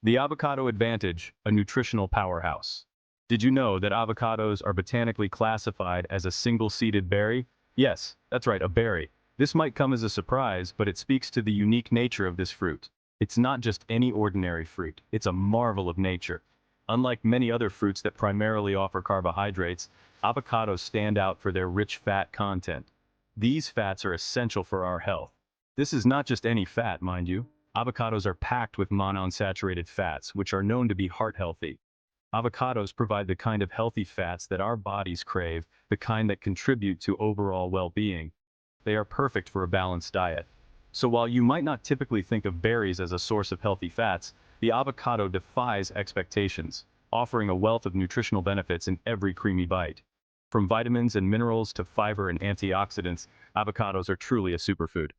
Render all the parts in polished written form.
The avocado advantage, a nutritional powerhouse. Did you know that avocados are botanically classified as a single-seeded berry? Yes, that's right, a berry. This might come as a surprise, but it speaks to the unique nature of this fruit. It's not just any ordinary fruit, it's a marvel of nature. Unlike many other fruits that primarily offer carbohydrates, avocados stand out for their rich fat content. These fats are essential for our health. This is not just any fat, mind you. Avocados are packed with monounsaturated fats, which are known to be heart healthy. Avocados provide the kind of healthy fats that our bodies crave, the kind that contribute to overall well-being. They are perfect for a balanced diet. So while you might not typically think of berries as a source of healthy fats, the avocado defies expectations, offering a wealth of nutritional benefits in every creamy bite. From vitamins and minerals to fiber and antioxidants, avocados are truly a superfood.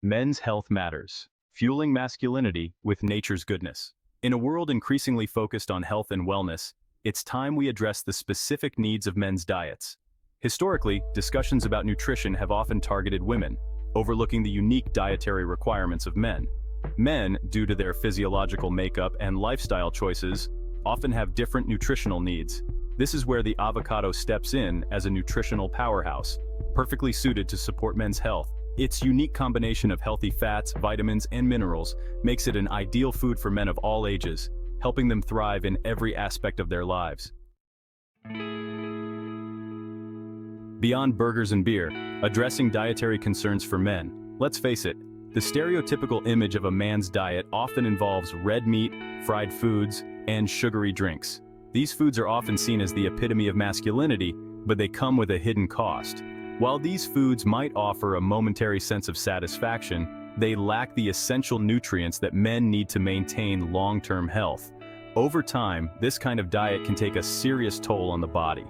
Men's health matters, fueling masculinity with nature's goodness. In a world increasingly focused on health and wellness, it's time we address the specific needs of men's diets. Historically, discussions about nutrition have often targeted women, overlooking the unique dietary requirements of men. Men, due to their physiological makeup and lifestyle choices, often have different nutritional needs. This is where the avocado steps in as a nutritional powerhouse, perfectly suited to support men's health. Its unique combination of healthy fats, vitamins, and minerals makes it an ideal food for men of all ages, helping them thrive in every aspect of their lives. Beyond burgers and beer, addressing dietary concerns for men. Let's face it, the stereotypical image of a man's diet often involves red meat, fried foods, and sugary drinks. These foods are often seen as the epitome of masculinity, but they come with a hidden cost. While these foods might offer a momentary sense of satisfaction, they lack the essential nutrients that men need to maintain long-term health. Over time, this kind of diet can take a serious toll on the body.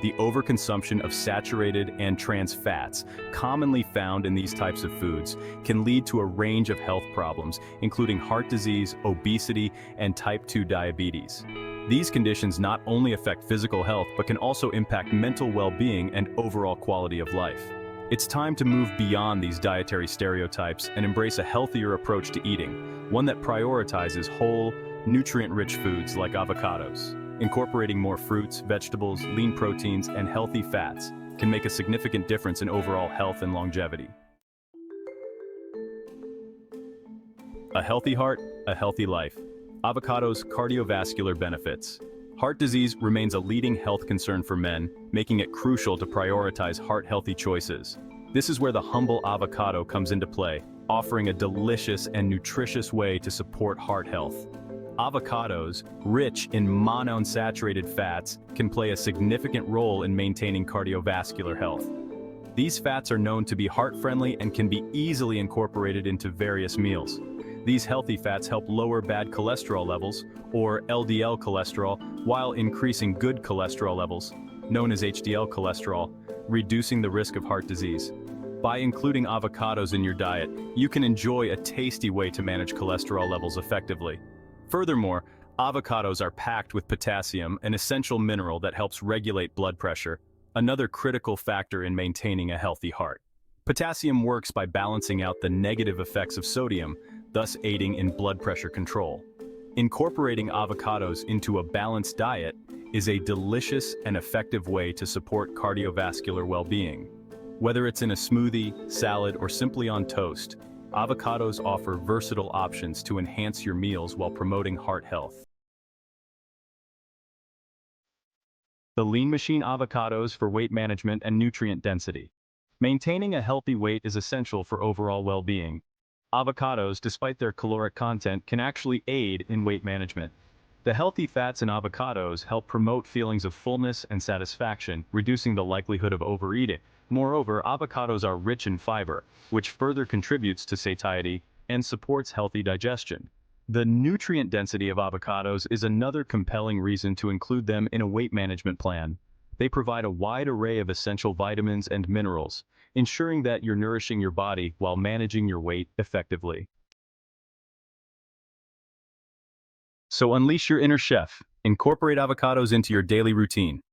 The overconsumption of saturated and trans fats, commonly found in these types of foods, can lead to a range of health problems, including heart disease, obesity, and type 2 diabetes. These conditions not only affect physical health but can also impact mental well-being and overall quality of life. It's time to move beyond these dietary stereotypes and embrace a healthier approach to eating, one that prioritizes whole, nutrient-rich foods like avocados. Incorporating more fruits, vegetables, lean proteins, and healthy fats can make a significant difference in overall health and longevity. A healthy heart, a healthy life. Avocados' cardiovascular benefits. Heart disease remains a leading health concern for men, making it crucial to prioritize heart-healthy choices. This is where the humble avocado comes into play, offering a delicious and nutritious way to support heart health. Avocados, rich in monounsaturated fats, can play a significant role in maintaining cardiovascular health. These fats are known to be heart-friendly and can be easily incorporated into various meals. These healthy fats help lower bad cholesterol levels, or LDL cholesterol, while increasing good cholesterol levels, known as HDL cholesterol, reducing the risk of heart disease. By including avocados in your diet, you can enjoy a tasty way to manage cholesterol levels effectively. Furthermore, avocados are packed with potassium, an essential mineral that helps regulate blood pressure, another critical factor in maintaining a healthy heart. Potassium works by balancing out the negative effects of sodium, thus aiding in blood pressure control. Incorporating avocados into a balanced diet is a delicious and effective way to support cardiovascular well-being. Whether it's in a smoothie, salad, or simply on toast, avocados offer versatile options to enhance your meals while promoting heart health. The Lean Machine avocados for weight management and nutrient density. Maintaining a healthy weight is essential for overall well-being. Avocados, despite their caloric content, can actually aid in weight management. The healthy fats in avocados help promote feelings of fullness and satisfaction, reducing the likelihood of overeating. Moreover, avocados are rich in fiber, which further contributes to satiety and supports healthy digestion. The nutrient density of avocados is another compelling reason to include them in a weight management plan. They provide a wide array of essential vitamins and minerals, ensuring that you're nourishing your body while managing your weight effectively. So unleash your inner chef. Incorporate avocados into your daily routine.